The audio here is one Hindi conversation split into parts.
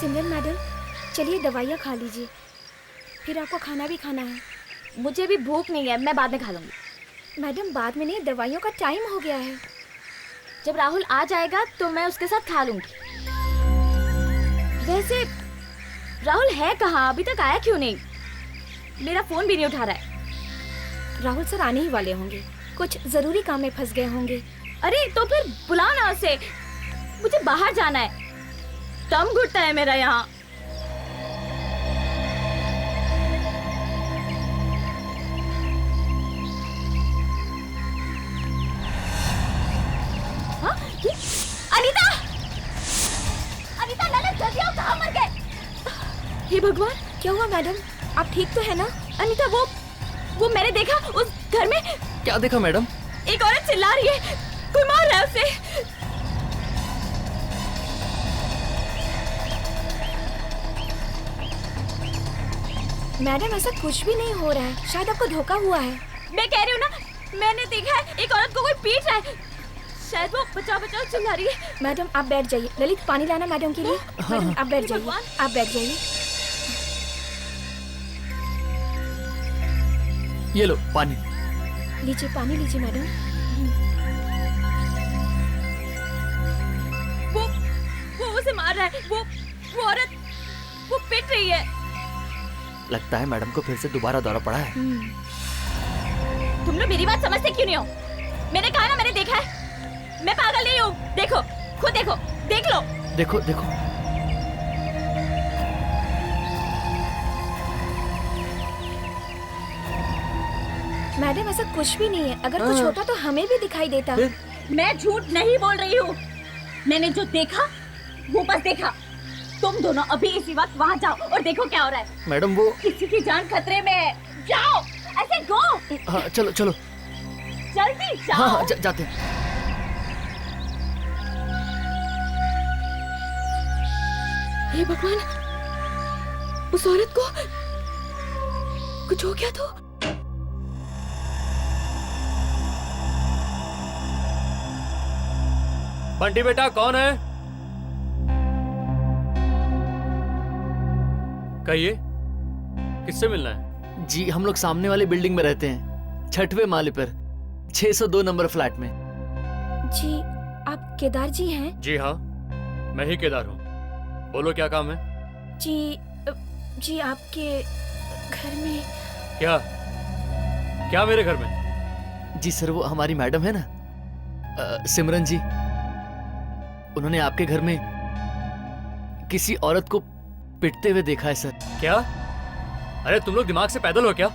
सिमरन मैडम, चलिए दवाइयाँ खा लीजिए, फिर आपको खाना भी खाना है। मुझे भी भूख नहीं है, मैं बाद में खा लूँगी। मैडम बाद में नहीं, दवाइयों का टाइम हो गया है। जब राहुल आ जाएगा तो मैं उसके साथ खा लूँगी। वैसे राहुल है कहाँ? अभी तक आया क्यों नहीं? मेरा फोन भी नहीं उठा रहा है। राहुल सर आने ही वाले होंगे, कुछ जरूरी काम में फंस गए होंगे। अरे तो फिर बुलाओ ना उसे, मुझे बाहर जाना है, दम घुटता है मेरा यहाँ। हाँ? अनीता! अनीता, ललित जल्दी आओ, कहाँ मर गए? हे भगवान, क्या हुआ मैडम, आप ठीक तो है ना? अनीता, वो मैंने देखा उस घर में। क्या देखा मैडम? एक औरत चिल्ला रही है, कोई मार रहा है उसे। मैडम ऐसा कुछ भी नहीं हो रहा है, शायद आपको धोखा हुआ है। मैं कह रही हूँ ना, मैंने देखा है एक औरत को कोई पीट रहा है, शायद वो बचाओ बचाओ चिल्ला रही है। मैडम आप बैठ जाइए। ललित पानी लाना मैडम के लिए। मैडम आप बैठ जाइए, आप बैठ जाइए। ये लो पानी। लीजिए पानी लीजिए मैडम। वो उसे मार रहा है, वो औरत वो पिट रही है। लगता है मैडम को फिर से दोबारा दौरा पड़ा है। तुम लोग मेरी बात समझते क्यों नहीं हो? मैंने कहा ना, मैंने देखा है, मैं पागल नहीं हूँ। देखो, खुद देखो, देख लो। देखो देखो। मैडम ऐसा कुछ भी नहीं है, अगर कुछ होता तो हमें भी दिखाई देता। मैं झूठ नहीं बोल रही हूँ, मैंने जो देखा वो बस देखा। तुम दोनों अभी इसी वक्त वहाँ जाओ और देखो क्या हो रहा है। मैडम वो किसी की जान खतरे में है, जाओ, ऐसे गो। हाँ चलो चलो, जल्दी जाओ। हाँ जाते हैं। हे भगवान, उस औरत को कुछ हो गया तो? बंटी बेटा कौन है? कहिए, किससे मिलना है? जी हम लोग सामने वाली बिल्डिंग में रहते हैं, 6वें माले पर, 602 नंबर फ्लैट में। जी आप केदार जी हैं? जी हाँ, मैं ही केदार हूँ। बोलो क्या काम है? जी आपके घर में। क्या मेरे घर में? जी सर, वो हमारी मैडम है ना, सिमरन जी, उन्होंने आपके घर में किसी औरत को पिटते हुए देखा है सर। क्या? अरे तुम लोग दिमाग से पैदल हो क्या?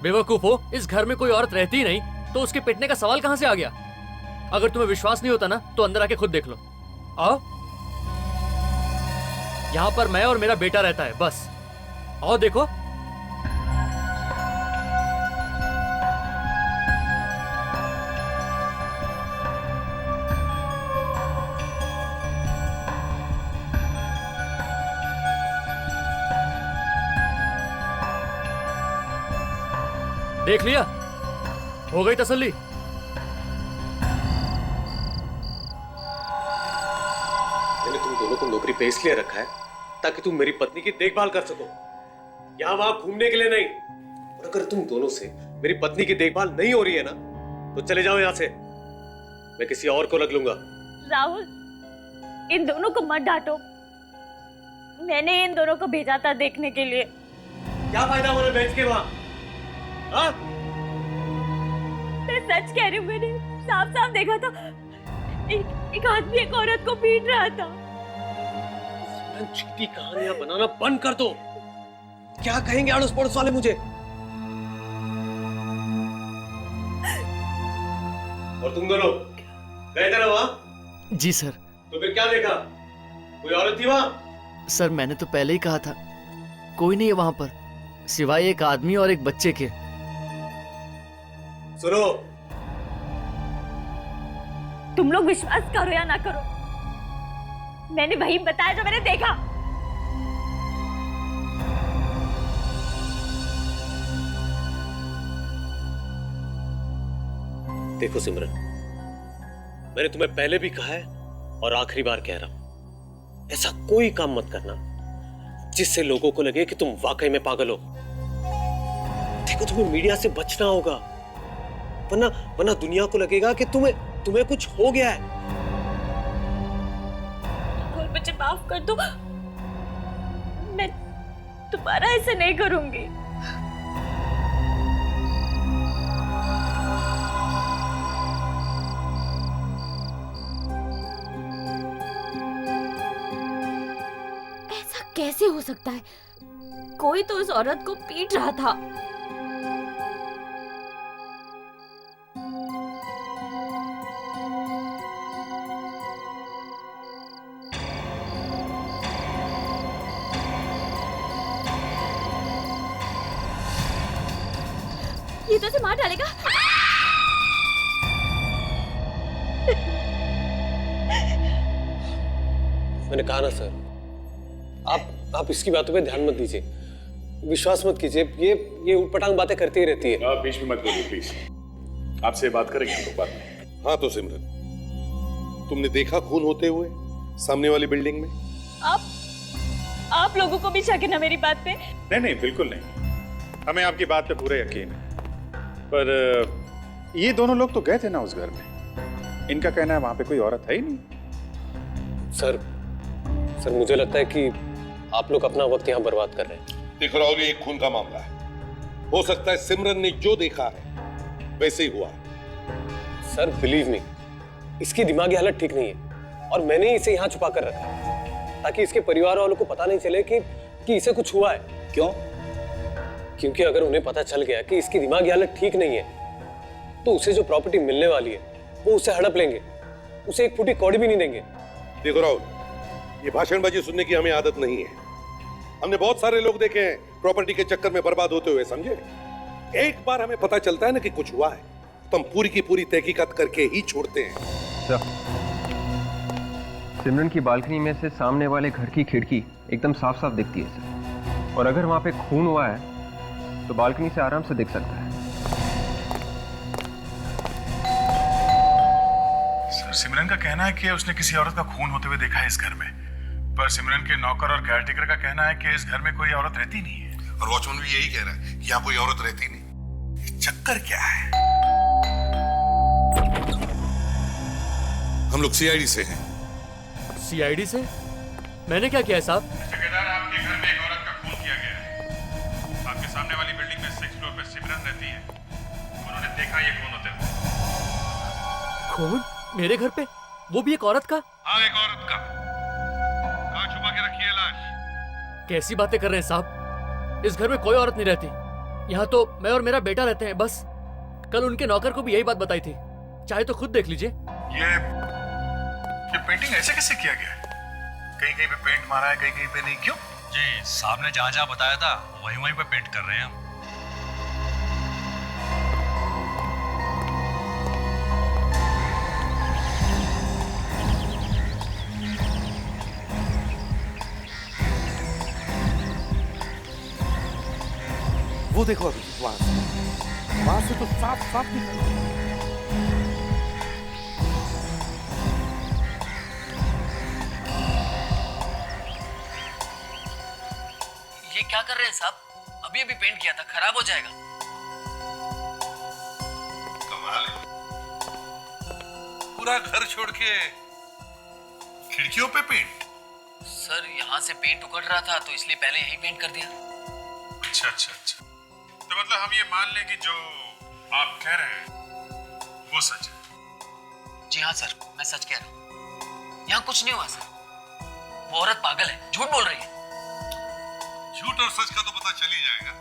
बेवकूफ हो, इस घर में कोई औरत रहती ही नहीं तो उसके पिटने का सवाल कहां से आ गया? अगर तुम्हें विश्वास नहीं होता ना तो अंदर आके खुद देख लो। आओ, यहाँ पर मैं और मेरा बेटा रहता है, बस। आओ देखो। देख लिया? हो गई तसल्ली? मैंने तुम दोनों को नौकरी पे इसलिए रखा है ताकि तुम मेरी पत्नी की देखभाल कर सको, यहाँ वहां घूमने के लिए नहीं। और अगर तुम दोनों से मेरी पत्नी की देखभाल नहीं हो रही है ना तो चले जाओ यहाँ से, मैं किसी और को रख लूंगा। राहुल, इन दोनों को मत डांटो, मैंने इन दोनों को भेजा था देखने के लिए। क्या फायदा उन्हें भेज के वहां? हाँ? मैं सच कह रही हूँ, मैंने साफ साफ देखा था, एक आदमी एक औरत को पीट रहा था। झूठी कहानियां बनाना बंद कर दो। क्या कहेंगे अड़ोस पड़ोस वाले मुझे? और तुम दोनों गए थे ना वहां? जी सर। तो फिर क्या देखा? कोई औरत थी वहां? सर मैंने तो पहले ही कहा था, कोई नहीं है वहां पर सिवाय एक आदमी और एक बच्चे के। सुनो, तुम लोग विश्वास करो या ना करो, मैंने वही बताया जो मैंने देखा। देखो सिमरन, मैंने तुम्हें पहले भी कहा है और आखिरी बार कह रहा हूं, ऐसा कोई काम मत करना जिससे लोगों को लगे कि तुम वाकई में पागल हो। देखो, तुम्हें मीडिया से बचना होगा, वरना वरना दुनिया को लगेगा कि तुम्हें कुछ हो गया है। और मुझे माफ कर दो, मैं दोबारा ऐसे नहीं करूंगी। ऐसा कैसे हो सकता है? कोई तो उस औरत को पीट रहा था। ये तो उसे मार डालेगा। मैंने कहा ना सर, आप इसकी बातों पे ध्यान मत दीजिए, विश्वास मत कीजिए। ये उटपटांग बातें करती ही रहती है। आप बीच में मत बोलिए प्लीज, आपसे बात करेंगे हम लोग बाद में। हाँ तो सिमरन, तुमने देखा खून होते हुए सामने वाली बिल्डिंग में? आप लोगों को भी शक है ना मेरी बात पे? नहीं बिल्कुल नहीं, हमें आपकी बात पे पूरा यकीन है। पर ये दोनों लोग तो गए थे ना उस घर में, इनका कहना है वहां पे कोई औरत है ही नहीं। सर मुझे लगता है कि आप लोग अपना वक्त यहाँ बर्बाद कर रहे हैं। देखो राहुल, ये एक खून का मामला है, हो सकता है सिमरन ने जो देखा है वैसे ही हुआ है। सर बिलीव मी, इसकी दिमागी हालत ठीक नहीं है और मैंने इसे यहाँ छुपा कर रखा है ताकि इसके परिवार वालों को पता नहीं चले कि इसे कुछ हुआ है। क्यों? क्योंकि अगर उन्हें पता चल गया कि इसकी दिमागी हालत ठीक नहीं है तो उसे जो प्रॉपर्टी मिलने वाली है वो उसे हड़प लेंगे, उसे एक फूटी कौड़ी भी नहीं देंगे। देखो राहुल, ये भाषणबाजी सुनने की हमें आदत नहीं है। हमने बहुत सारे लोग देखे हैं प्रॉपर्टी के चक्कर में बर्बाद होते हुए, समझे? एक बार हमें पता चलता है ना कि कुछ हुआ है तो हम पूरी की पूरी तहकीकात करके ही छोड़ते हैं। सिमरन की बालकनी में से सामने वाले घर की खिड़की एकदम साफ साफ दिखती है सर, और अगर वहां पे खून हुआ है तो बालकनी से आराम से दिख सकता है। सर सिमरन का कहना है कि उसने किसी औरत का खून होते हुए देखा है इस घर में, पर सिमरन के नौकर और केयरटेकर का कहना है कि इस घर में कोई औरत रहती नहीं है। और वॉचमैन भी यही कह रहा है कि यहाँ कोई औरत रहती नहीं। ये चक्कर क्या है? हम लोग सीआईडी से हैं। सीआईडी से? मैंने क्या किया है साहब? ठेकेदार, आपके घर में एक औरत का खून किया गया है। आपके सामने वाली बिल्डिंग में 6 फ्लोर पे सिमरन रहती है, उन्होंने देखा ये खून होते हुए। खून? मेरे घर पे? वो भी एक औरत का? हाँ, एक औरत का। कहाँ छुपा के रखी है लाश? कैसी बातें कर रहे हैं साहब? इस घर में कोई औरत नहीं रहती। यहाँ तो मैं और मेरा बेटा रहते हैं बस। कल उनके नौकर को भी यही बात बताई थी, चाहे तो खुद देख लीजिए। ये पेंटिंग ऐसे कैसे किया गया है? कहीं कहीं पे पेंट मारा है, कहीं कहीं पे नहीं, क्यों? जी साहब ने जहाँ जहाँ बताया था वहीं वहीं पे पेंट कर रहे हैं हम। वो देखो अभी वहां से तो साफ साफ दिख रहा है। ये क्या कर रहे हैं साहब? अभी अभी पेंट किया था, खराब हो जाएगा। कमाल है, पूरा घर छोड़ के खिड़कियों पे पेंट। सर यहाँ से पेंट उकड़ रहा था तो इसलिए पहले यही पेंट कर दिया। अच्छा अच्छा अच्छा, तो मतलब हम ये मान लें कि जो आप कह रहे हैं वो सच है? जी हाँ सर, मैं सच कह रहा हूँ। यहाँ कुछ नहीं हुआ सर, वो औरत पागल है, झूठ बोल रही है। झूठ और सच का तो पता चल ही जाएगा।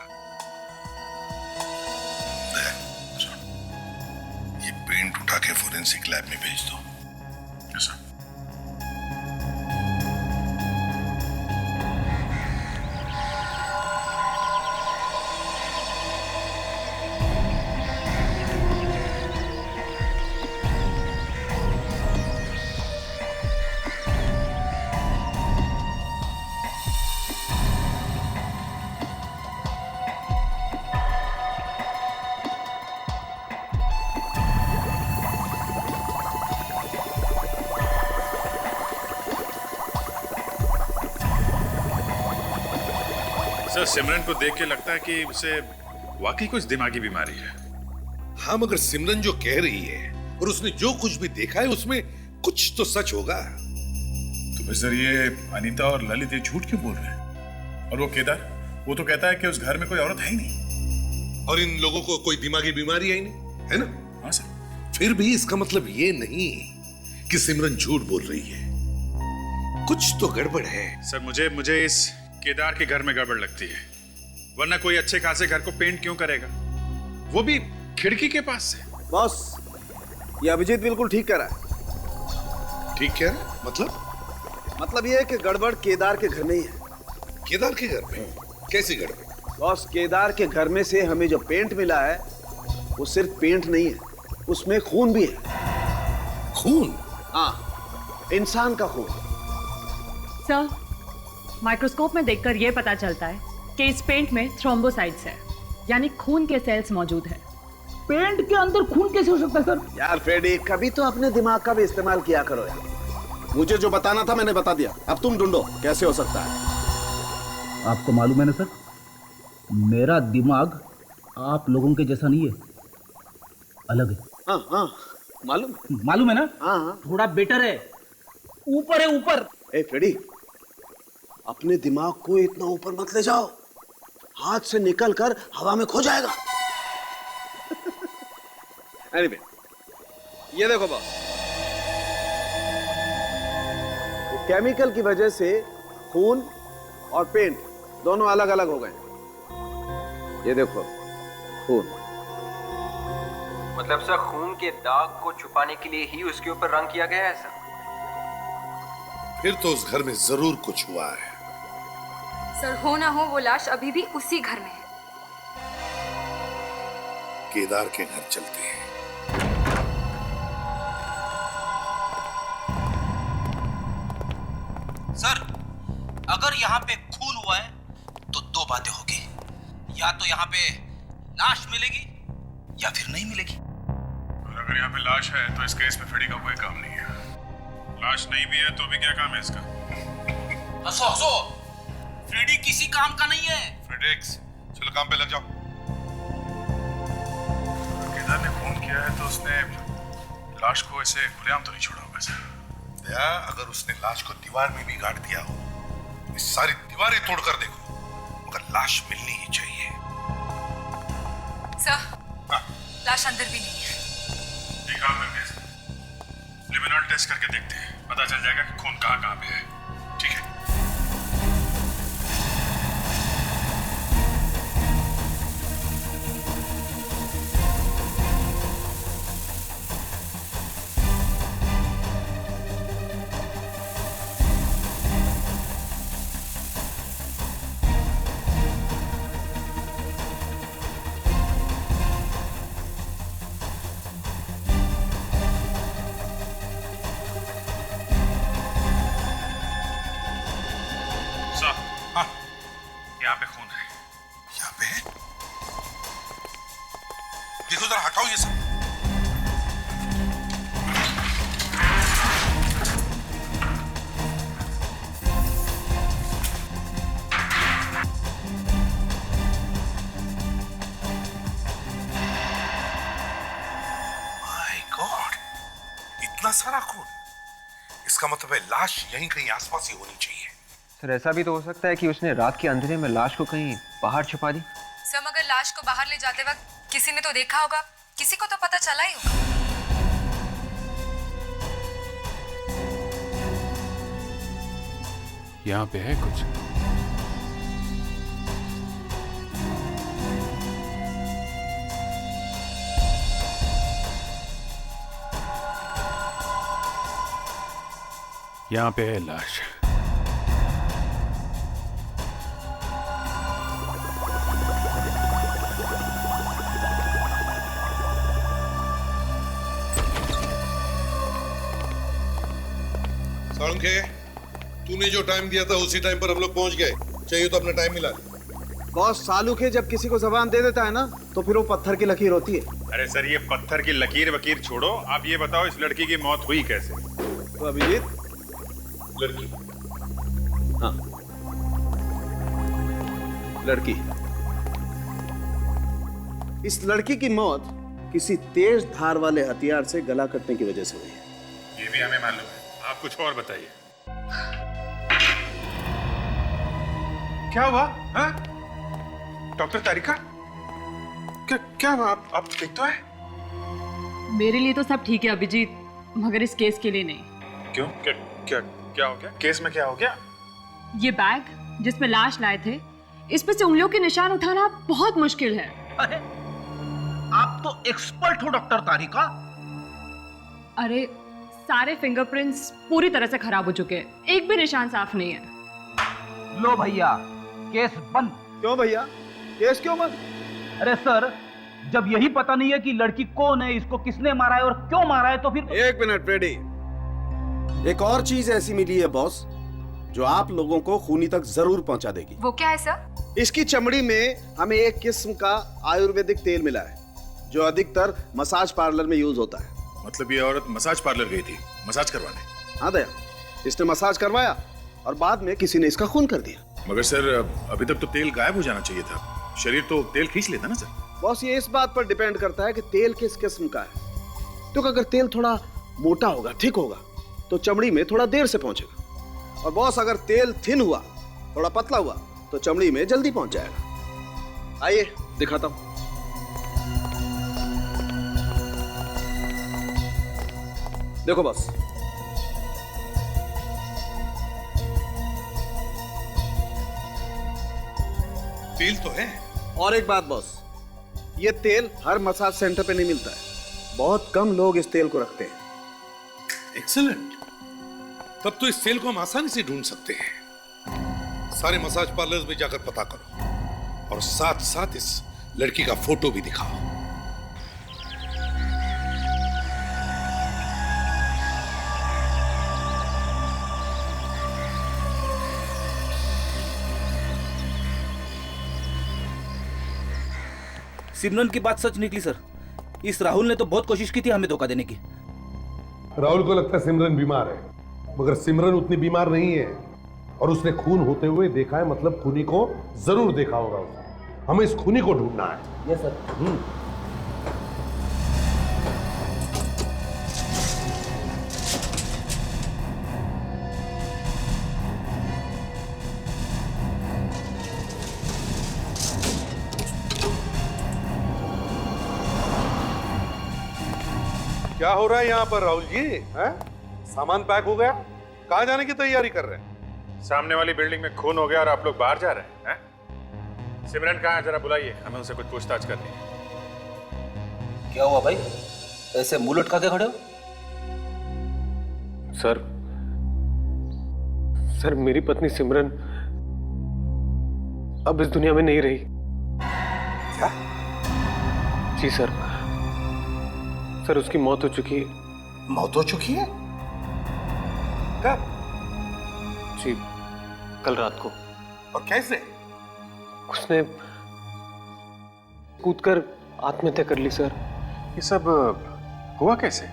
ये पेंट उठा के फोरेंसिक लैब में भेज दो। कैसा? सर सिमरन को देख के लगता है कि उसे वाकई कुछ दिमागी बीमारी है। हाँ, मगर सिमरन जो कह रही है और उसने जो कुछ भी देखा है उसमें कुछ तो सच होगा। तो फिर सर ये अनीता और ललित ये झूठ क्यों बोल रहे हैं? और वो केदार, वो तो कहता है कि उस घर में कोई औरत है ही नहीं। और इन लोगों को कोई दिमागी बीमारी है ही नहीं, है ना? हाँ सर। फिर भी इसका मतलब ये नहीं कि सिमरन झूठ बोल रही है। कुछ तो गड़बड़ है। सर मुझे इस केदार के घर में गड़बड़ लगती है, वरना कोई अच्छे खासे घर को पेंट क्यों करेगा, वो भी खिड़की के पास से। बॉस, ये अभिजीत बिल्कुल ठीक कह रहा है। ठीक कह रहा है? मतलब ये है कि गड़बड़ केदार के घर में ही है। केदार के घर में? कैसी गड़बड़? बॉस, केदार के घर में से हमें जो पेंट मिला है वो सिर्फ पेंट नहीं है, उसमें खून भी है। खून? हाँ, इंसान का खून। सर, माइक्रोस्कोप में देखकर यह पता चलता है कि इस पेंट में थ्रोम्बोसाइट्स है, यानी खून के सेल्स मौजूद है। पेंट के अंदर खून कैसे हो सकता है सर? यार फ्रेडी, कभी तो अपने दिमाग का भी इस्तेमाल किया करो यार। मुझे जो बताना था मैंने बता दिया, अब तुम ढूंढो कैसे हो सकता है। आपको मालूम है ना सर, मेरा दिमाग आप लोगों के जैसा नहीं है, अलग है। हाँ हाँ, मालूम है ना? हाँ, थोड़ा बेटर है, ऊपर है ऊपर। ए फ्रेडी, अपने दिमाग को इतना ऊपर मत ले जाओ, हाथ से निकल कर हवा में खो जाएगा। Anyway, ये देखो बॉस, केमिकल की वजह से खून और पेंट दोनों अलग अलग हो गए। ये देखो खून। मतलब सर खून के दाग को छुपाने के लिए ही उसके ऊपर रंग किया गया है सर? फिर तो उस घर में जरूर कुछ हुआ है। सर, हो ना हो वो लाश अभी भी उसी घर में है। केदार के घर चलते हैं। सर, अगर यहाँ पे खून हुआ है तो दो बातें होगी, या तो यहाँ पे लाश मिलेगी या फिर नहीं मिलेगी। और अगर यहाँ पे लाश है तो इस केस में फ्रेडी का कोई काम नहीं है। लाश नहीं भी है तो भी क्या काम है इसका? हंसो हंसो, फ्रेडी किसी काम का नहीं है। फ्रेडेक्स, चलो काम पे लग जाओ। केदार ने खून किया है तो उसने लाश को ऐसे खुलेआम तो नहीं छोड़ा होगा सर। दया, अगर उसने लाश को दीवार में भी गाड़ दिया हो, इस सारी दीवारें तोड़कर देखो, मगर लाश मिलनी ही चाहिए। सर, लाश अंदर भी नहीं है। एक काम करते हैं, लिमिनॉल टेस्ट करके देखते हैं, पता चल जाएगा कि खून कहाँ पे है। ठीक है? यहाँ पे खून है। यहाँ पे है? देखो जरा, हटाओ ये सब। माय गॉड, इतना सारा खून। इसका मतलब है लाश यहीं कहीं आसपास ही होनी चाहिए। सर ऐसा भी तो हो सकता है कि उसने रात के अंधेरे में लाश को कहीं बाहर छुपा दी। सर, मगर लाश को बाहर ले जाते वक्त किसी ने तो देखा होगा, किसी को तो पता चला ही होगा। यहाँ पे है कुछ। यहाँ पे है लाश। साळुंखे, तूने जो टाइम दिया था उसी टाइम पर हम लोग पहुंच गए। चाहिए तो अपना टाइम मिला। बॉस, सालुखे जब किसी को जबान दे देता है ना तो फिर वो पत्थर की लकीर होती है। अरे सर, ये पत्थर की लकीर वकीर छोड़ो, आप ये बताओ इस लड़की की मौत हुई कैसे? तो अभिजीत, लड़की? हाँ, लड़की। इस लड़की की मौत किसी तेज धार वाले हथियार से गला कटने की वजह से हुई है। ये भी हमें मालूम है, आप कुछ और बताइए। क्या हुआ? हाँ? डॉक्टर तारिका, क्या हुआ? आप ठीक तो है? मेरे लिए तो सब ठीक है अभिजीत, मगर इस केस के लिए नहीं। क्यों? क्या हो गया? केस में क्या हो गया? ये बैग जिसमें लाश लाए थे, इस पे से उंगलियों के निशान उठाना बहुत मुश्किल है। अरे आप तो एक्सपर्ट हो डॉक्टर तारिका। अरे सारे फिंगरप्रिंट्स पूरी तरह से खराब हो चुके हैं, एक भी निशान साफ नहीं है। लो भैया, केस बंद। क्यों भैया? केस क्यों बंद? अरे सर, जब यही पता नहीं है कि लड़की कौन है, इसको किसने मारा है और क्यों मारा है, तो फिर। एक मिनट फ्रेडी, एक और चीज ऐसी मिली है बॉस जो आप लोगों को खूनी तक जरूर पहुंचा देगी। वो क्या है सर? इसकी चमड़ी में हमें एक किस्म का आयुर्वेदिक तेल मिला है जो अधिकतर मसाज पार्लर में यूज होता है। मतलब ये औरत मसाज पार्लर गई थी मसाज करवाने? हाँ दया, इसने मसाज करवाया और बाद में किसी ने इसका खून कर दिया। मगर सर, अभी तक तो तेल गायब हो जाना चाहिए था, शरीर तो तेल खींच लेता ना सर। बॉस, ये इस बात पर डिपेंड करता है कि तेल किस किस्म का है। तो अगर तेल थोड़ा मोटा होगा, ठीक होगा, तो चमड़ी में थोड़ा देर से पहुंचेगा। और बॉस, अगर तेल थिन हुआ, थोड़ा पतला हुआ, तो चमड़ी में जल्दी पहुंच जाएगा। आइए दिखाता हूं। देखो बॉस, तेल तो है। और एक बात बॉस, ये तेल हर मसाज सेंटर पे नहीं मिलता है, बहुत कम लोग इस तेल को रखते हैं। एक्सीलेंट, तब तो इस तेल को हम आसानी से ढूंढ सकते हैं। सारे मसाज पार्लर्स में जाकर पता करो और साथ साथ इस लड़की का फोटो भी दिखाओ। सिमरन की बात सच निकली सर। इस राहुल ने तो बहुत कोशिश की थी हमें धोखा देने की। राहुल को लगता है सिमरन बीमार है, मगर सिमरन उतनी बीमार नहीं है और उसने खून होते हुए देखा है, मतलब खूनी को जरूर देखा होगा उसने। हमें इस खूनी को ढूंढना है। Yes sir. क्या हो रहा है यहाँ पर राहुल जी? हैं? सामान पैक हो गया? कहाँ जाने की तैयारी कर रहे हैं? सामने वाली बिल्डिंग में खून हो गया और आप लोग बाहर जा रहे हैं? सिमरन कहाँ है? जरा बुलाइए, हमें उनसे कुछ पूछताछ करनी है। क्या हुआ भाई, ऐसे मुंह लटका के खड़े हो? सर मेरी पत्नी सिमरन अब इस दुनिया में नहीं रही। क्या? जी सर, उसकी मौत हो चुकी है। मौत हो चुकी है? कब? जी, कल रात को। और कैसे? उसने कूदकर आत्महत्या कर ली सर। ये सब हुआ कैसे?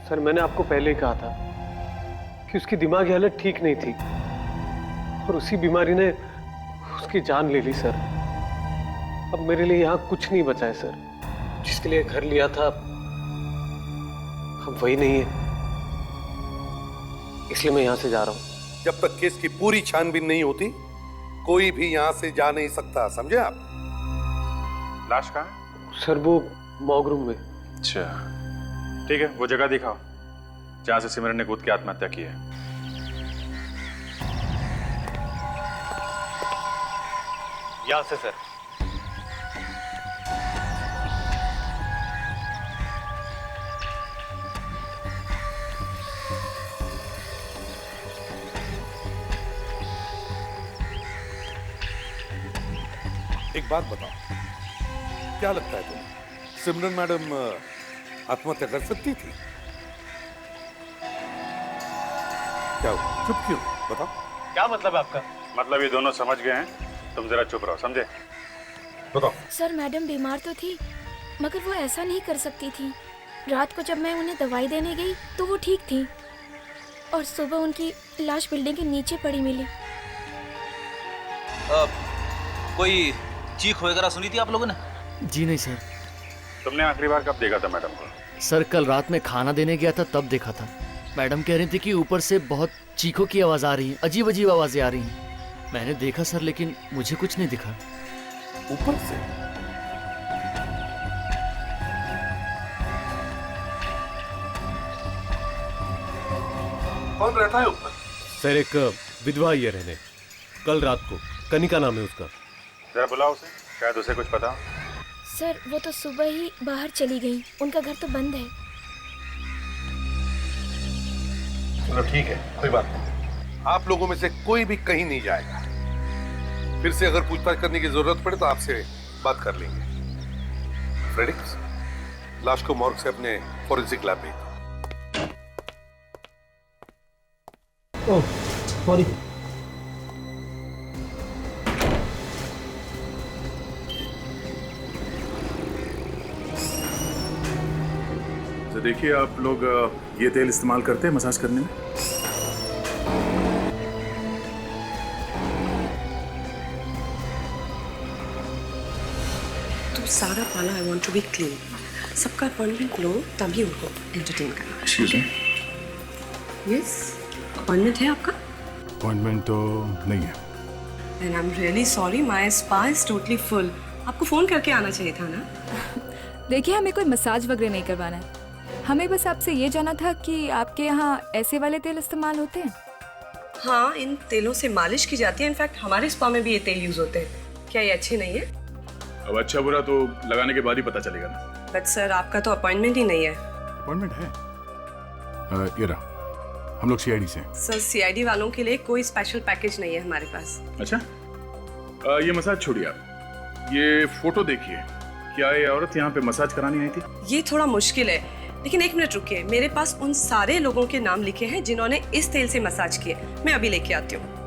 सर मैंने आपको पहले ही कहा था कि उसकी दिमागी हालत ठीक नहीं थी और उसी बीमारी ने उसकी जान ले ली सर। अब मेरे लिए यहाँ कुछ नहीं बचा है सर। जिसके लिए घर लिया था अब वही नहीं है, इसलिए मैं यहाँ से जा रहा हूँ। जब तक केस की पूरी छानबीन नहीं होती कोई भी यहाँ से जा नहीं सकता, समझे आप? लाश कहाँ है? सर वो मॉर्ग रूम में। अच्छा ठीक है, वो जगह दिखाओ जहाँ से सिमरन ने कूद के आत्महत्या की है। यहाँ से सर। एक बात बताओ, क्या लगता है तुम्हें, सिमरन मैडम आत्महत्या कर सकती थी? क्या हुआ? चुप क्यों? बताओ। क्या मतलब है आपका? मतलब ये दोनों समझ गए हैं, तुम जरा चुप रहो, समझे? बताओ। सर मैडम बीमार तो थी, मगर वो ऐसा नहीं कर सकती थी। रात को जब मैं उन्हें दवाई देने गई तो वो ठीक थी और सुबह उनकी लाश बिल्डिंग के नीचे पड़ी मिली। कोई चीख वगैरह सुनी थी आप लोगों ने? जी नहीं सर। तुमने आखिरी बार कब देखा था मैडम को? सर कल रात में खाना देने गया था तब देखा था। मैडम कह रही थी कि ऊपर से बहुत चीखों की आवाज आ रही है, अजीब अजीब आवाजें आ रही हैं। मैंने देखा सर, लेकिन मुझे कुछ नहीं दिखा। ऊपर से? कौन रहता है ऊपर? सर एक विधवा आई है रहने, कल रात को। कनिका नाम है उसका। जरा बुलाओ उसे, शायद उसे कुछ पता। सर वो तो सुबह ही बाहर चली गई, उनका घर तो बंद है। चलो ठीक है, कोई बात नहीं। आप लोगों में से कोई भी कहीं नहीं जाएगा। फिर से अगर पूछताछ करने की जरूरत पड़े तो आपसे बात कर लेंगे। फ्रेडिक्स, लाश को मॉर्ग से अपने फॉरेंसिक लैब भेज। Oh sorry. तो देखिए, आप लोग ये तेल इस्तेमाल करते हैं मसाज करने में? तो सारा पाला I want to be clean. सबका अपॉइंटमेंट लो तभी उनको एंटरटेन करना। Excuse me. यस, अपॉइंटमेंट है आपका? अपॉइंटमेंट तो नहीं है। And I am really sorry, my spa is totally full. आपको फोन करके आना चाहिए था ना। देखिए, हमें कोई मसाज वगैरह नहीं करवाना है। हमें बस आपसे ये जाना था कि आपके यहाँ ऐसे वाले तेल इस्तेमाल होते हैं? हाँ, इन तेलों से मालिश की जाती है। इनफैक्ट हमारे स्पा में भी ये तेल यूज होते हैं। क्या ये अच्छे नहीं है? अब अच्छा बुरा तो लगाने के बाद ही पता चलेगा ना। बट सर, आपका तो अपॉइंटमेंट ही नहीं है। अपॉइंटमेंट है। ये रहा, हम लोग सीआईडी से हैं। सर, सीआईडी वालों के लिए कोई स्पेशल पैकेज नहीं है हमारे पास। अच्छा, ये मसाज छोड़िए आप, ये फोटो देखिए। क्या ये औरत यहाँ पे मसाज करानी आई थी? ये थोड़ा मुश्किल है, लेकिन एक मिनट रुकिए। मेरे पास उन सारे लोगों के नाम लिखे हैं जिन्होंने इस तेल से मसाज किए। मैं अभी लेके आती हूँ।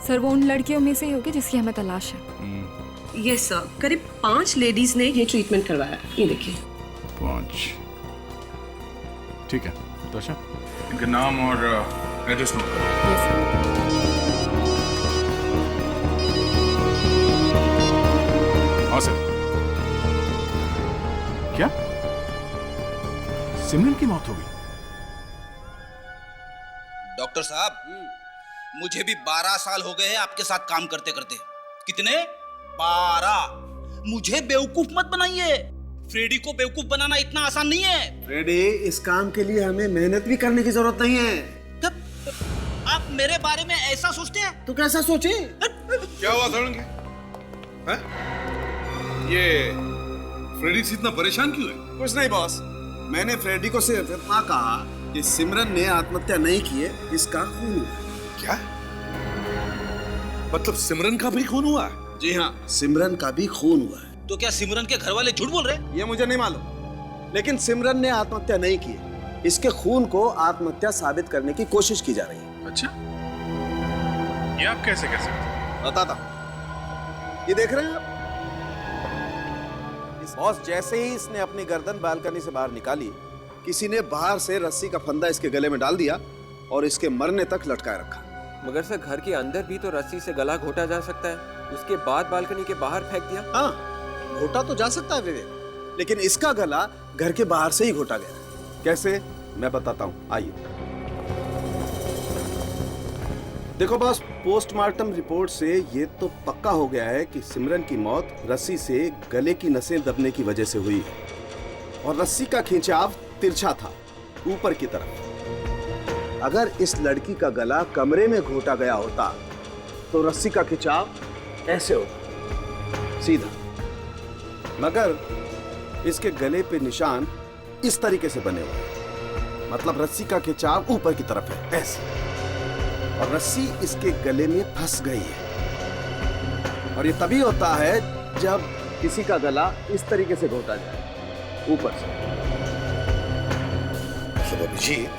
सर वो उन लड़कियों में से ही होगी जिसकी हमें तलाश है। यस सर, करीब 5 लेडीज ने ये ट्रीटमेंट करवाया। ये देखिए। 5, ठीक है। तो अच्छा, इनके नाम और एड्रेस नोट करो। हाँ सर। क्या सिमरन की मौत हो गई? डॉक्टर साहब, मुझे भी 12 साल हो गए हैं आपके साथ काम करते करते। कितने? 12। मुझे बेवकूफ मत बनाइए। फ्रेडी को बेवकूफ बनाना इतना आसान नहीं है। फ्रेडी, इस काम के लिए हमें मेहनत भी करने की जरूरत नहीं है। आप मेरे बारे में ऐसा सोचते हैं? तो कैसा सोचे? क्या हुआ सड़न के? ये फ्रेडी से इतना परेशान क्यों है? कुछ नहीं बॉस, मैंने फ्रेडी को सिर्फ इतना कहा कि सिमरन ने आत्महत्या नहीं की है, इसका खून हुआ। क्या मतलब सिमरन का भी खून हुआ? जी हाँ, सिमरन का भी खून हुआ है। तो क्या सिमरन के घर वाले झूठ बोल रहे हैं? ये मुझे नहीं मालूम, लेकिन सिमरन ने आत्महत्या नहीं की है। इसके खून को आत्महत्या साबित करने की कोशिश की जा रही है। अच्छा, ये आप कैसे कह सकते? बताता हूं। ये देख रहे हैं आप? इस बॉस, जैसे ही इसने अपनी गर्दन बालकनी से बाहर निकाली, किसी ने बाहर से रस्सी का फंदा इसके गले में डाल दिया और इसके मरने तक लटकाए रखा। मगर सर, घर के अंदर भी तो रस्सी से गला घोटा जा सकता है, उसके बाद बालकनी के बाहर फेंक दिया। हाँ, घोटा तो जा सकता है विवेक, लेकिन इसका गला घर के बाहर से ही घोटा गया। कैसे, मैं बताता हूं, आइए। देखो बॉस, पोस्टमार्टम रिपोर्ट से ये तो पक्का हो गया है कि सिमरन की मौत रस्सी से गले की नसें दबने की वजह से हुई है और रस्सी का खिंचाव तिरछा था, ऊपर की तरफ। अगर इस लड़की का गला कमरे में घोटा गया होता तो रस्सी का खिंचाव ऐसे होता, सीधा। मगर इसके गले पे निशान इस तरीके से बने हुए हैं, मतलब रस्सी का खिंचाव ऊपर की तरफ है, ऐसे, और रस्सी इसके गले में फंस गई है। और ये तभी होता है जब किसी का गला इस तरीके से घोटा जाए, ऊपर से। मतलब अभिजीत,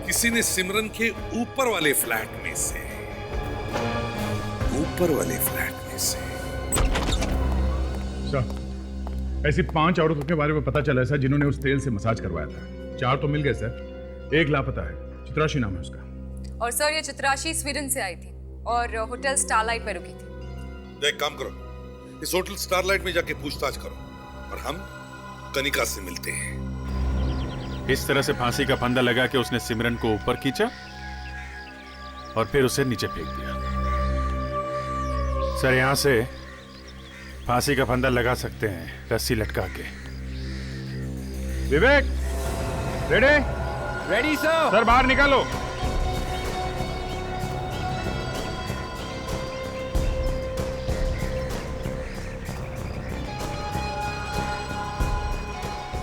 किसी ने सिमरन के ऊपर वाले फ्लैट में से ऐसी 5 औरतों के बारे में पता चला है सर जिन्होंने उस तेल से मसाज करवाया था। 4 तो मिल गए सर, 1 लापता है। चित्राशी नाम है उसका। और सर ये चित्राशी स्वीडन से आई थी और होटल स्टारलाइट पे रुकी थी। तो एक काम करो, इस होटल स्टारलाइट में जाके पूछताछ करो और हम कनिका से मिलते हैं। इस तरह से फांसी का फंदा लगा के उसने सिमरन को ऊपर खींचा और फिर उसे नीचे फेंक दिया। सर यहां से फांसी का फंदा लगा सकते हैं रस्सी लटका के। विवेक, रेडी? Ready sir. सर बाहर निकालो।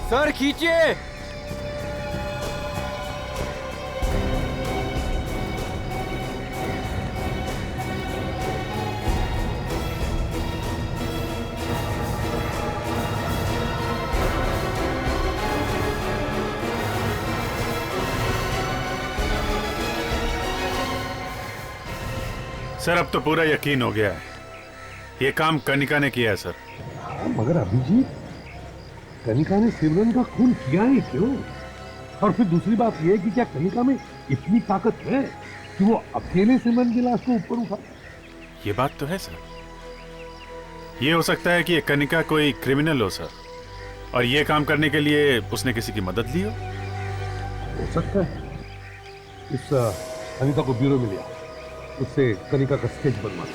सर खींचिए। सर अब तो पूरा यकीन हो गया है, ये काम कनिका ने किया है सर। मगर अभिजीत, कनिका ने सिमरन का खून किया ही क्यों? और फिर दूसरी बात यह है कि क्या कनिका में इतनी ताकत है कि वो अकेले सिमरन की लाश को ऊपर उठा? ये बात तो है सर। ये हो सकता है कि ये कनिका कोई क्रिमिनल हो सर, और ये काम करने के लिए उसने किसी की मदद ली हो सकता है। इस कनिका को ब्यूरो में लिया, उससे कनिका का स्केच बनवा।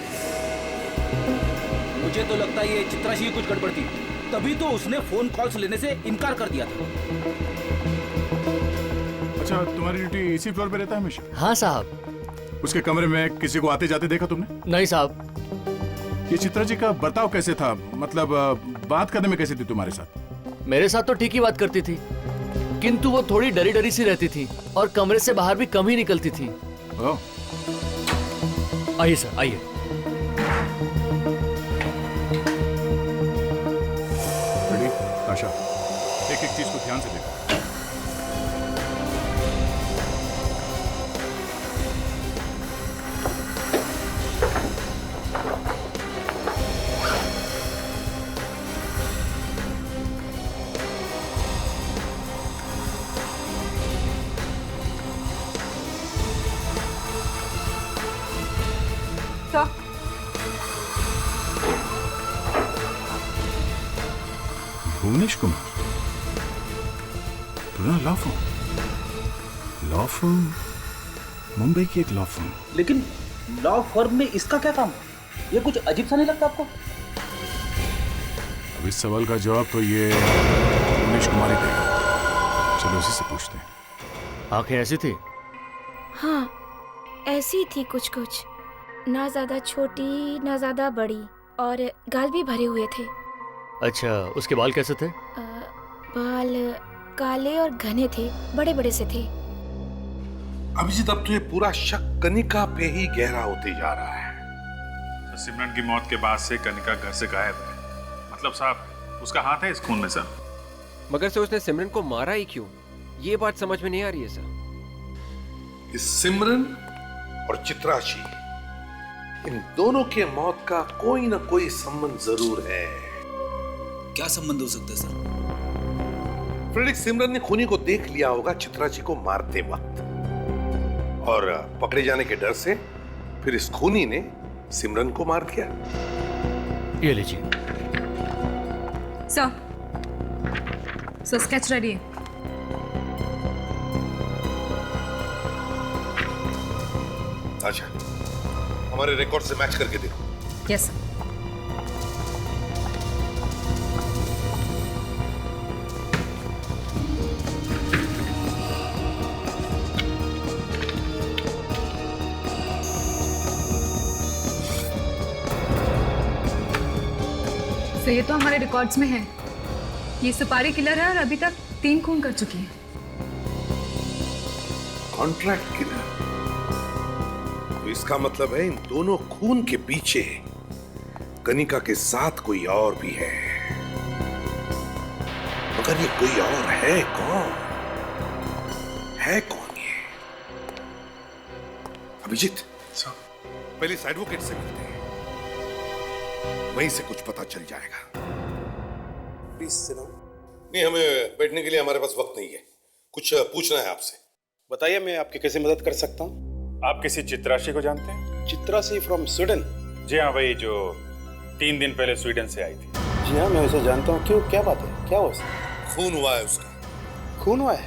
मुझे तो लगता है ये चित्राशी की कुछ गड़बड़ थी, तभी तो उसने फोन कॉल्स लेने से इनकार कर दिया था। अच्छा, तुम्हारी ड्यूटी इसी फ्लोर पे रहता है हमेशा? हाँ साहब। उसके कमरे में किसी को आते जाते देखा तुमने? नहीं साहब। ये चित्रा जी का बर्ताव कैसे था, मतलब बात करने में कैसे थी तुम्हारे साथ? मेरे साथ तो ठीक ही बात करती थी, किंतु वो थोड़ी डरी डरी सी रहती थी और कमरे से बाहर भी कम ही निकलती थी। ओह। आइए सर, आइए। आशा, एक एक चीज को ध्यान से देखो। भुवनेश कुमार, लॉ फर्म, मुंबई की एक लॉ फर्म। लेकिन लॉ फर्म में इसका क्या काम? ये कुछ अजीब सा नहीं लगता आपको? अब इस सवाल का जवाब तो ये भुवनेश कुमार ही देगा। चलो उसी से पूछते हैं। आंखें ऐसी थी? हाँ, ऐसी थी कुछ कुछ, ना ज्यादा छोटी ना ज्यादा बड़ी, और गाल भी भरे हुए थे। अच्छा, उसके बाल कैसे थे? बाल काले और घने थे, बड़े बड़े से थे। अभिजीत, अब तो ये पूरा शक कनिका पे ही गहरा होते जा रहा है। सिमरन की मौत के बाद से कनिका घर से गायब है, मतलब साहब उसका हाथ है इस खून में सर। मगर से उसने सिमरन को मारा ही क्यों, ये बात समझ में नहीं आ रही है सर। इस सिमरन और चित्राशी, इन दोनों के मौत का कोई ना कोई संबंध जरूर है। क्या संबंध हो सकता है सर? फ्रेडरिक, सिमरन ने खूनी को देख लिया होगा चित्राशी को मारते वक्त, और पकड़े जाने के डर से फिर इस खूनी ने सिमरन को मार दिया। ये लीजिए। सर स्केच रेडी है। अच्छा, हमारे रिकॉर्ड से मैच करके देखो। Yes sir. तो ये तो हमारे रिकॉर्ड्स में है। ये सुपारी किलर है और अभी तक 3 खून कर चुकी है। कॉन्ट्रैक्ट किलर, तो इसका मतलब है इन दोनों खून के पीछे कनिका के साथ कोई और भी है। मगर ये कोई और है कौन? है कौन ये? अभिजीत, पहले इस एडवोकेट से मिलते हैं, वहीं से कुछ पता चल जाएगा। Please sit down. नहीं, हमें बैठने के लिए हमारे पास वक्त नहीं है, कुछ पूछना है आपसे। बताइए, मैं आपकी कैसे मदद कर सकता हूँ? आप किसी चित्राशी को जानते हैं? Chitrashi from Sweden? जी हाँ, वही जो 3 दिन पहले स्वीडन से आई थी। जी हाँ, मैं उसे जानता हूँ। क्यों, क्या बात है, क्या हुआ? खून हुआ है उसका। खून हुआ है?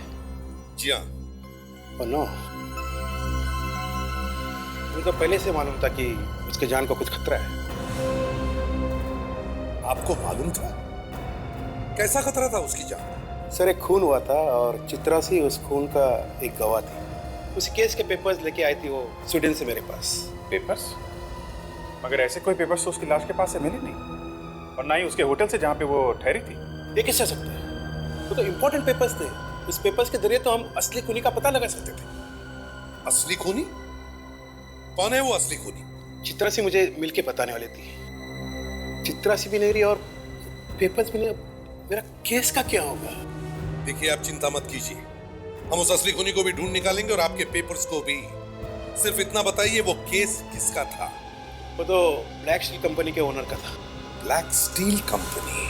जी हाँ। ओह नो, मुझे तो पहले से मालूम था कि उसके जान को कुछ खतरा है। आपको मालूम था? कैसा खतरा था उसकी जान? सर, एक खून हुआ था और चित्रासी उस खून का एक गवाह थी। उस केस के पेपर्स लेके आई थी वो स्वीडन से मेरे पास। पेपर्स? मगर ऐसे कोई पेपर्स तो उसकी लाश के पास से मिले नहीं, और ना ही उसके होटल से जहाँ पे वो ठहरी थी। ये कैसे हो सकता है? वो तो इम्पोर्टेंट पेपर्स थे। उस पेपर्स के जरिए तो हम असली खूनी का पता लगा सकते थे। असली खूनी? कौन है वो असली खूनी? चित्रासी मुझे मिलके बताने वाली थी। चित्रासी भी नहीं रही और पेपर्स भी नहीं। मेरा केस का क्या होगा? देखिए, आप चिंता मत कीजिए, हम उस असली खूनी को भी ढूंढ निकालेंगे और आपके पेपर्स को भी। सिर्फ इतना बताइए, वो केस किसका था? वो तो ब्लैक स्टील कंपनी के ओनर का था। Black steel company?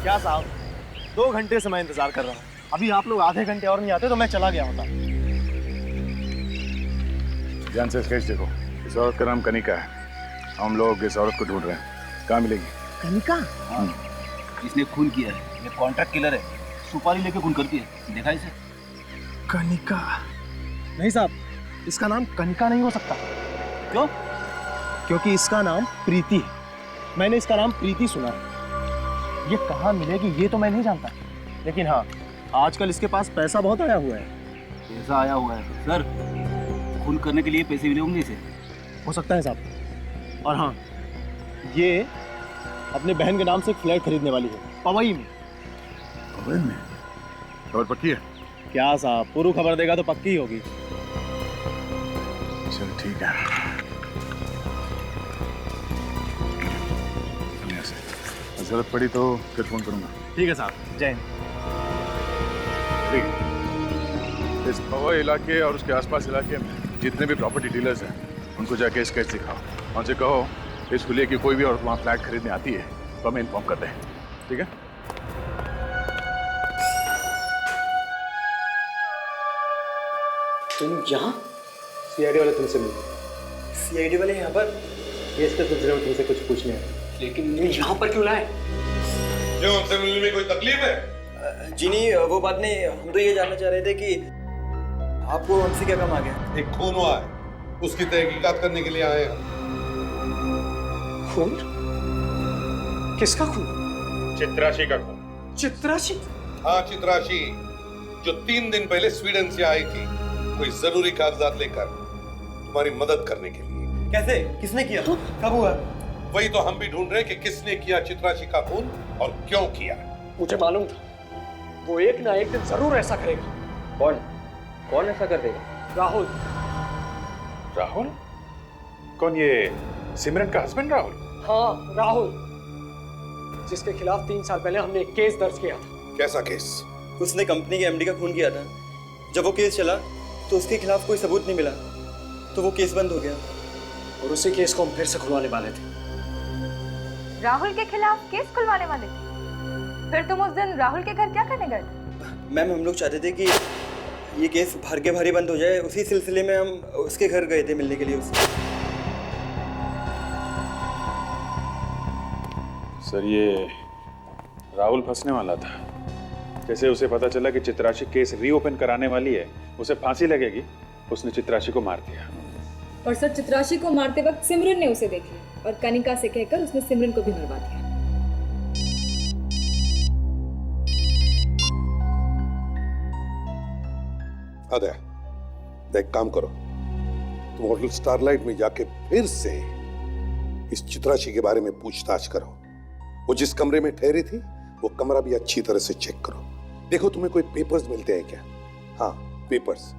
क्या साहब, 2 घंटे से मैं इंतजार कर रहा हूँ। अभी आप लोग आधे घंटे और नहीं आते तो मैं चला गया होता। ध्यान से स्केच देखो। इस औरत का नाम कनिका है। हम लोग इस औरत को ढूंढ रहे हैं। कहाँ मिलेगी? कनिका? हाँ, इसने खून किया है। ये कॉन्ट्रैक्ट किलर है, सुपारी लेके खून करती है। देखा इसे? कनिका? नहीं साहब, इसका नाम कनिका नहीं हो सकता। क्यों? क्योंकि इसका नाम प्रीति है। मैंने इसका नाम प्रीति सुना है। ये कहाँ मिलेगी ये तो मैं नहीं जानता, लेकिन हाँ, आजकल इसके पास पैसा बहुत आया हुआ है। पैसा आया हुआ है? सर, खून करने के लिए पैसे मिले होंगे इसे। हो सकता है साहब। और हाँ, ये अपने बहन के नाम से एक फ्लैट खरीदने वाली है, पवई में। पवई में? खबर पक्की है? क्या साहब, पूरी खबर देगा तो पक्की ही होगी। चल ठीक है, जरूरत पड़ी तो फिर फोन करूंगा। ठीक है साहब, जय हिंद। इस पवई इलाके और उसके आसपास इलाके में जितने भी प्रॉपर्टी डीलर्स हैं, उनको जाके स्केच दिखाओ। उनसे कहो इस खुले की कोई भी औरत वहाँ फ्लैट खरीदने आती है तो हमें इन्फॉर्म कर दें। ठीक है? तुम यहाँ? सीआईडी वाले तुमसे मिले। सीआईडी वाले यहाँ पर? केस के सिलसिले में तुमसे कुछ पूछने हैं। लेकिन ये यहाँ पर क्यों लाए? क्यों, हमसे मिलने में कोई तकलीफ है? जी नहीं, वो बात नहीं। हम तो ये जानना चाह रहे थे कि आपको हमसे क्या काम आ गया? एक खून हुआ है, उसकी तहकीकात करने के लिए आए हैं। खून? किसका खून? चित्राशी का खून। चित्राशी? हाँ, चित्राशी, जो 3 दिन पहले स्वीडन से आई थी, कोई जरूरी कागजात लेकर तुम्हारी मदद करने के लिए। कैसे? किसने किया? कब हुआ? वही तो हम भी ढूंढ रहे हैं कि किसने किया चित्राशी का खून और क्यों किया। मुझे मालूम था वो एक ना एक दिन जरूर ऐसा करेगा। कौन ऐसा कर देगा? राहुल। राहुल? कौन, ये सिमरन का हस्बैंड राहुल? हाँ, राहुल, जिसके खिलाफ 3 साल पहले हमने एक केस दर्ज किया था। कैसा केस? उसने कंपनी के एमडी का खून किया था। जब वो केस चला तो उसके खिलाफ कोई सबूत नहीं मिला, तो वो केस बंद हो गया और उसी केस को हम फिर से खुलवाने वाले थे। राहुल के खिलाफ केस खुलवाने वाले थे? फिर तुम उस दिन राहुल के घर क्या करने गए थे? मैम, हम लोग चाहते थे कि ये केस भर के भारी बंद हो जाए। उसी सिलसिले में हम उसके घर गए थे मिलने के लिए उससे। सर, ये राहुल फंसने वाला था। जैसे उसे पता चला कि चित्राशी केस रीओपन कराने वाली है, उसे फांसी लगेगी, उसने चित्राशी को मार दिया। और सर, चित्राशी को मारते वक्त सिमरन ने उसे देख लिया और कनिका से कहकर उसने सिमरन को भी मरवा दिया। अदय, एक काम करो, तुम होटल स्टारलाइट में जाके फिर से इस चित्राशी के बारे में पूछताछ करो। वो जिस कमरे में ठहरी थी, वो कमरा भी अच्छी तरह से चेक करो। देखो तुम्हें कोई पेपर्स मिलते हैं क्या? हाँ, पेपर्स।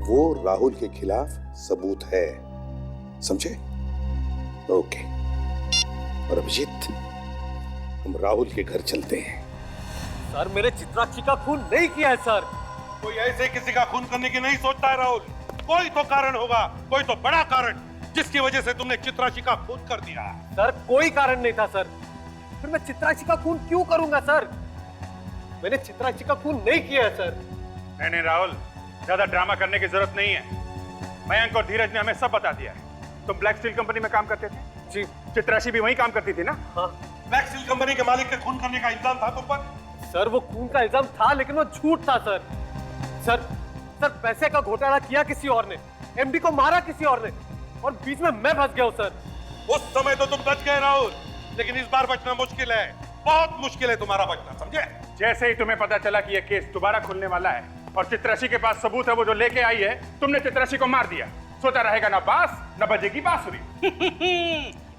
वो राहुल के खिलाफ सबूत है, समझे? ओके। और अभिजीत, हम राहुल के घर चलते हैं। सर मैंने चित्राक्षी का खून नहीं किया है सर। कोई ऐसे किसी का खून करने की नहीं सोचता है राहुल। कोई तो कारण होगा, कोई तो बड़ा कारण, जिसकी वजह से तुमने चित्राक्षी का खून कर दिया। सर कोई कारण नहीं था सर। फिर मैं चित्राक्षी का खून क्यों करूंगा सर? मैंने चित्राक्षी का खून नहीं किया है सर। नहीं राहुल, ज्यादा ड्रामा करने की जरूरत नहीं है। मयंक और धीरज ने हमें सब बता दिया है। तुम ब्लैक स्टील कंपनी में काम करते थे जी। चित्राक्षी भी वहीं काम करती थी ना? हाँ। ब्लैक स्टील कंपनी के मालिक के खून करने का इल्जाम था तुम पर? सर वो खून का इल्जाम था, लेकिन वो झूठ था सर। सर पैसे का घोटाला किया किसी और ने, एमडी को मारा किसी और ने, और बीच में मैं फंस गया हूँ सर। उस समय तो तुम बच गए राहुल, लेकिन इस बार बचना मुश्किल है, बहुत मुश्किल है तुम्हारा बचना, समझे? जैसे ही तुम्हें पता चला कि यह केस दोबारा खुलने वाला है और चित्राक्षी के पास सबूत है वो जो लेके आई है, तुमने चित्राक्षी को मार दिया। सोचा रहेगा ना बांस न बजेगी बांसुरी।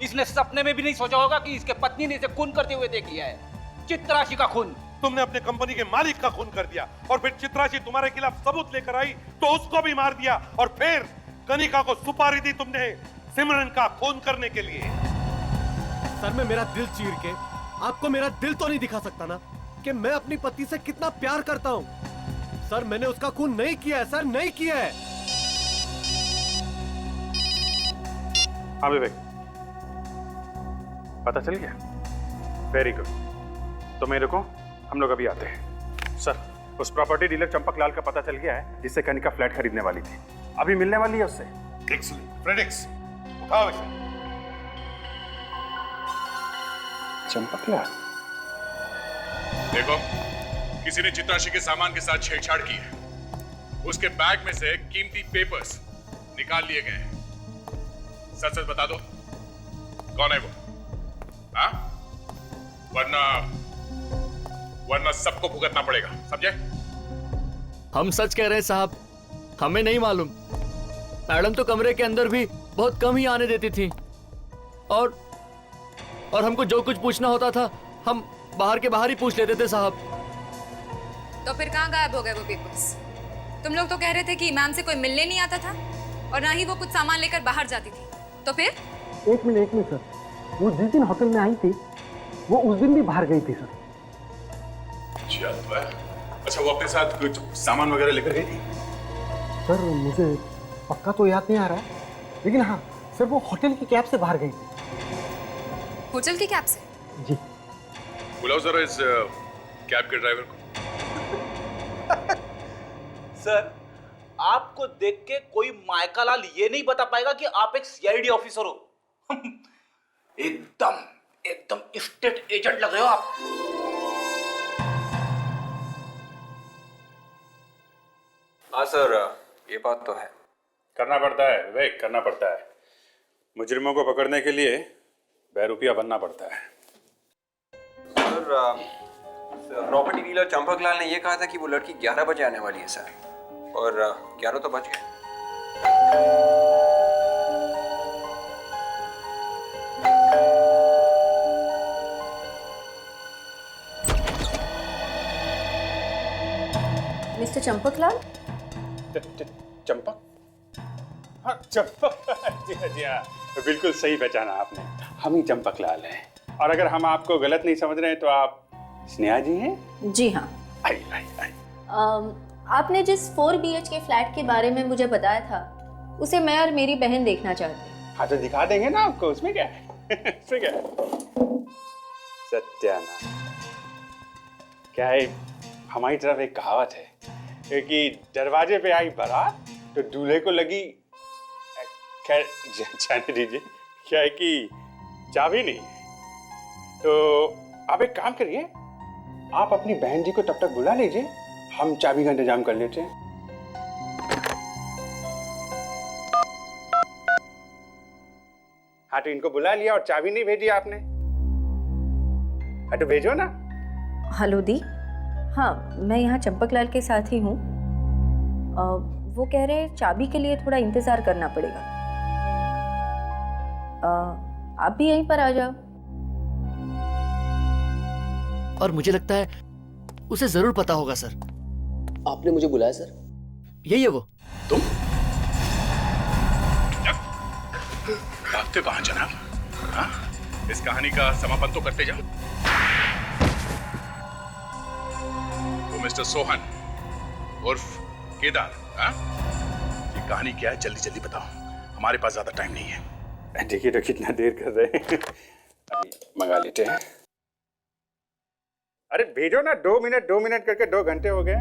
इसने सपने में भी नहीं सोचा होगा कि इसके पत्नी ने इसे खून करते हुए देख लिया है। चित्राक्षी का खून तुमने अपने कंपनी के मालिक का खून कर दिया, और फिर चित्राक्षी तुम्हारे खिलाफ सबूत लेकर आई तो उसको भी मार दिया, और फिर कनिका को सुपारी दी तुमने सिमरन का खून करने के लिए। सर मैं मेरा दिल चीर के आपको मेरा दिल तो नहीं दिखा सकता ना कि मैं अपनी पत्नी से कितना प्यार करता हूँ। सर मैंने उसका खून नहीं किया है सर, नहीं किया है। हाँ विवेक, पता चल गया? Very good. तो मेरे को हम लोग अभी आते हैं। सर उस प्रॉपर्टी डीलर चंपक लाल का पता चल गया है जिससे कनिका फ्लैट खरीदने वाली थी। अभी मिलने वाली है उससे। एक्सीलेंट फ्रेडिक्स, उठाओ इसे। चंपक लाल, देखो किसी ने चित्राक्षी के सामान के साथ छेड़छाड़ की है। उसके बैग में से कीमती पेपर्स निकाल लिए गए हैं। सच सच बता दो कौन है वो? हाँ? वरना सबको भुगतना पड़ेगा, समझे? हम सच कह रहे हैं साहब, हमें नहीं मालूम। मैडम तो कमरे के अंदर भी बहुत कम ही आने देती थी, और हमको जो कुछ पूछना होता था हम बाहर के बाहर ही पूछ लेते थे साहब। तो फिर कहाँ गायब हो गए वो पेपर्स? तुम लोग तो कह रहे थे कि मैम से कोई मिलने नहीं आता था और ना ही वो कुछ सामान लेकर बाहर जाती थी, तो फिर? एक मिनट सर, वो जिस दिन होटल में आई थी वो उस दिन भी बाहर गई थी सर। अच्छा, वो अपने साथ कुछ सामान वगैरह लेकर गई थी? सर मुझे पक्का तो याद नहीं आ रहा है, लेकिन हाँ सर वो होटल की कैब से बाहर गई थी। होटल की कैब से? जी। बुलाओ जरा इस कैब के ड्राइवर को। सर आपको देख के कोई मायका लाल ये नहीं बता पाएगा कि आप एक सीआईडी ऑफिसर हो। एकदम स्टेट एजेंट लग रहे हो आप। हाँ सर, ये बात तो है। करना पड़ता है विवेक, करना पड़ता है। मुजरिमों को पकड़ने के लिए बेरुपया बनना पड़ता है। सर प्रॉपर्टी डीलर चंपक लाल ने ये कहा था कि वो लड़की 11 बजे आने वाली है सर, और 11 तो बज गए। मिस्टर चंपक लाल? चंपक? हाँ चंपक, जी हाँ, बिल्कुल सही पहचाना आपने। हम ही चंपक लाल हैं। और अगर हम आपको गलत नहीं समझ रहे हैं तो आप स्नेहा जी हैं? जी हाँ। आई। आपने जिस 4 BHK फ्लैट के बारे में मुझे बताया था उसे मैं और मेरी बहन देखना चाहते हैं। हाँ तो दिखा देंगे ना आपको, उसमें क्या है? उसमें क्या है? सत्यानाश। क्या है, हमारी तरफ एक कहावत है कि दरवाजे पे आई बारात तो दूल्हे को लगी, खैर जाने दीजिए, क्या है कि चाबी नहीं। तो आप एक काम करिए, आप अपनी बहन जी को तब तक बुला लीजिए, हम चाबी का इंतजाम कर लेते हैं। हाँ तो इनको बुला लिया और चाबी नहीं भेजी आपने? हाँ तो भेजो ना। हेलो दी, हाँ मैं यहाँ चंपक लाल के साथ ही हूँ। वो कह रहे हैं चाबी के लिए थोड़ा इंतजार करना पड़ेगा। आप भी यहीं पर आ जाओ। और मुझे लगता है उसे जरूर पता होगा सर। आपने मुझे बुलाया सर? यही है वो। तुम भागते कहाँ जनाब? हाँ? इस कहानी का समापन तो करते जाओ। तो मिस्टर सोहन उर्फ केदार, हाँ? ये कहानी क्या है जल्दी जल्दी बताओ, हमारे पास ज्यादा टाइम नहीं है। देखिए तो कितना देर कर रहे हैं, अभी मंगा लेते हैं। अरे भेजो ना, 2 मिनट करके 2 घंटे हो गए।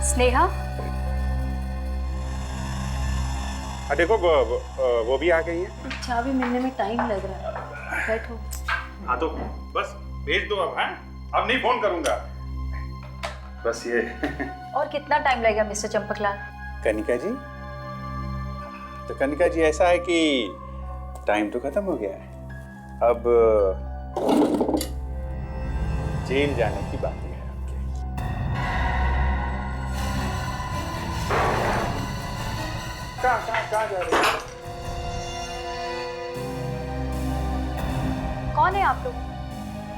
स्नेहा, देखो वो भी आ गई है। चाबी मिलने में टाइम लग रहा है, बैठो। हाँ तो बस भेज दो अब। हाँ, अब नहीं फोन करूंगा, बस ये। और कितना टाइम लगेगा मिस्टर चंपकलाल? कनिका जी, तो कनिका जी ऐसा है कि टाइम तो खत्म हो गया है, अब जेल जाने की बात है। कहाँ जा रहे हैं? कौन है आप लोग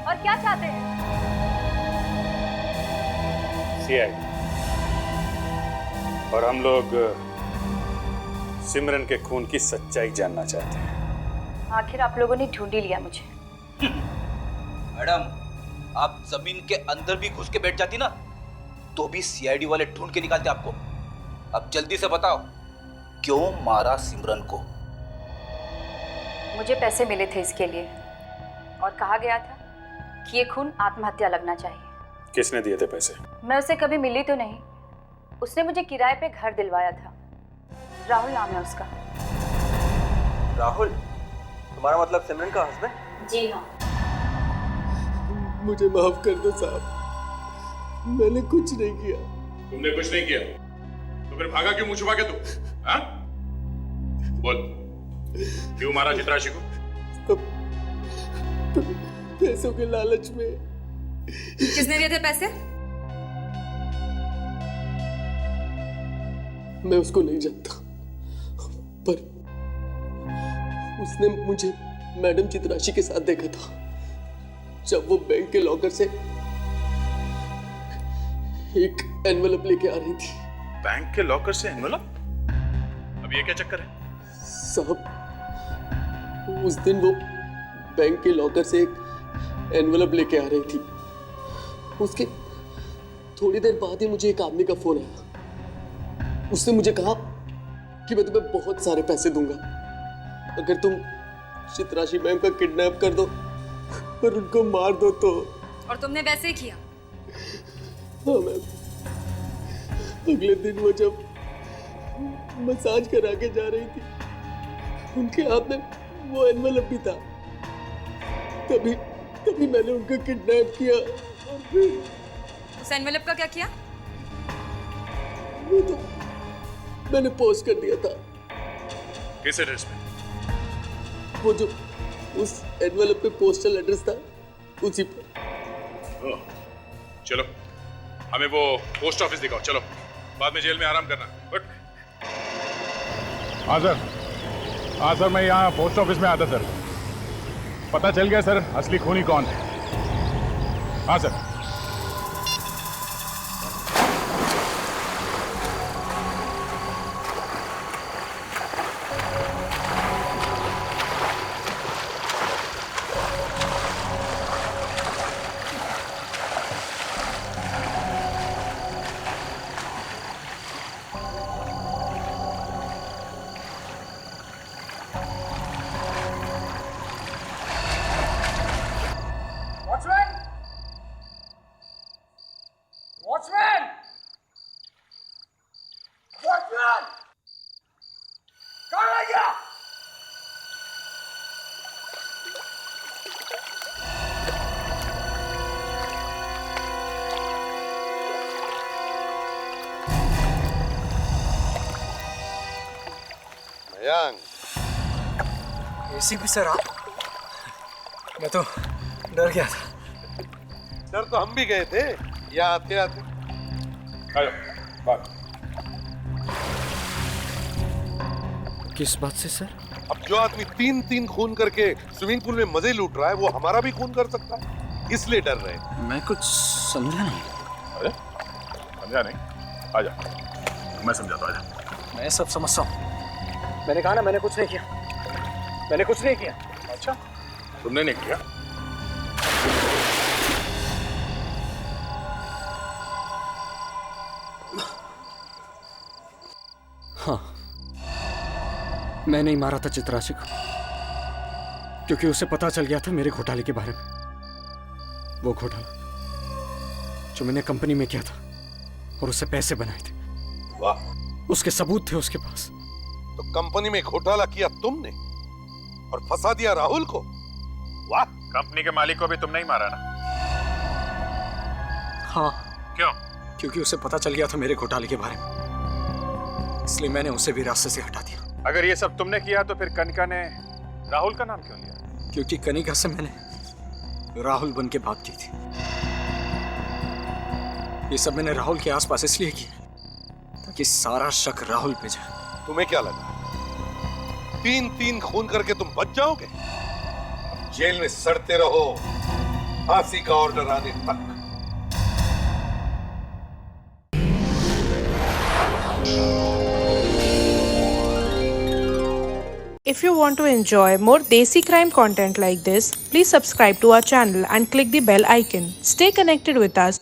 और क्या चाहते हैं? CID और हम लोग सिमरन के खून की सच्चाई जानना चाहते हैं। आखिर आप लोगों ने ढूंढ ही लिया मुझे। मैडम, आप जमीन के अंदर भी घुस के बैठ जाती ना, तो भी CID वाले ढूंढ के निकालते आपको। अब जल्दी से बताओ, क्यों मारा सिमरन को? मुझे पैसे मिले थे इसके लिए और कहा गया था कि ये खून आत्महत्या लगना चाहिए। किसने दिए थे पैसे? मैं उसे कभी मिली तो नहीं, उसने मुझे किराए पे घर दिलवाया था। राहुल नाम है उसका। राहुल? तुम्हारा मतलब सिमरन का हस्बैंड? जी हाँ। मुझे माफ कर दो साहब, मैंने कुछ नहीं किया। तुमने कुछ नहीं किया तो फिर भागा क्यों मुंह छुपा के तू? हाँ? बोल, क्यों मारा चित्राशी को? पैसों के लालच में। किसने दिए थे पैसे? मैं उसको नहीं जानता, पर उसने मुझे मैडम चित्राशी के साथ देखा था जब वो बैंक के लॉकर से एक एनवेलप लेके आ रही थी। बैंक के लॉकर से एनवेलप? अब ये क्या चक्कर है? साहब, उस दिन वो बैंक के लॉकर से एक एनवेलप लेके आ रही थी। उसके थोड़ी देर बाद ही मुझे एक आदमी का फोन आया। उसने मुझे कहा कि मैं तुम्हें बहुत सारे पैसे दूंगा अगर तुम चित्राशी मैम का किडनैप कर दो और उनको मार दो तो। और तुमने वैसे ही किया? हाँ मैम। अगले दिन वो जब मसाज करा के जा रही थी, उनके हाथ में वो एनवेलप भी था। तभी मैंने उनको किडनैप किया और फिर उस एनवेलप का क्या किया? वो तो मैंने पोस्ट कर दिया था। किस एड्रेस पे? वो जो उस एनवेलप पे पोस्टल एड्रेस था उसी पर। चलो हमें वो पोस्ट ऑफिस दिखाओ, चलो बाद में जेल में आराम करना। बट हाँ सर, मैं यहाँ पोस्ट ऑफिस में आता सर। पता चल गया सर असली खूनी कौन है। हाँ सर। एसीपी सर आप? मैं तो डर गया था। डर तो हम भी गए थे यहाँ आते आते। किस बात से सर? अब जो आदमी 3 खून करके स्विमिंग पूल में मजे लूट रहा है वो हमारा भी खून कर सकता है, इसलिए डर रहे हैं। मैं कुछ समझा नहीं। अरे समझा नहीं? आजा मैं समझाता हूँ, आजा। मैं सब समझता हूँ। मैंने कहा ना, मैंने कुछ नहीं किया, मैंने कुछ नहीं किया। अच्छा, तुमने नहीं किया? हाँ, मैंने ही मारा था चित्राशी को, क्योंकि उसे पता चल गया था मेरे घोटाले के बारे में। वो घोटाला जो मैंने कंपनी में किया था और उससे पैसे बनाए थे। वाह, उसके सबूत थे उसके पास। तो कंपनी में घोटाला किया तुमने और फंसा दिया राहुल को। वाह। कंपनी के मालिक को भी तुमने ही मारा ना? हाँ। क्यों? क्योंकि उसे पता चल गया था मेरे घोटाले के बारे में, इसलिए मैंने उसे भी रास्ते से हटा दिया। अगर ये सब तुमने किया तो फिर कनिका ने राहुल का नाम क्यों लिया? क्योंकि कनिका से मैंने राहुल बन के बात की थी। ये सब मैंने राहुल के आसपास इसलिए किया ताकि सारा शक राहुल पे जाए। तुम्हें क्या लगा 3-3 खून करके तुम बच जाओगे? जेल में सड़ते रहो फांसी का ऑर्डर आने तक। If you want to enjoy more Desi crime content like this, please subscribe to our channel and click the bell icon. Stay connected with us.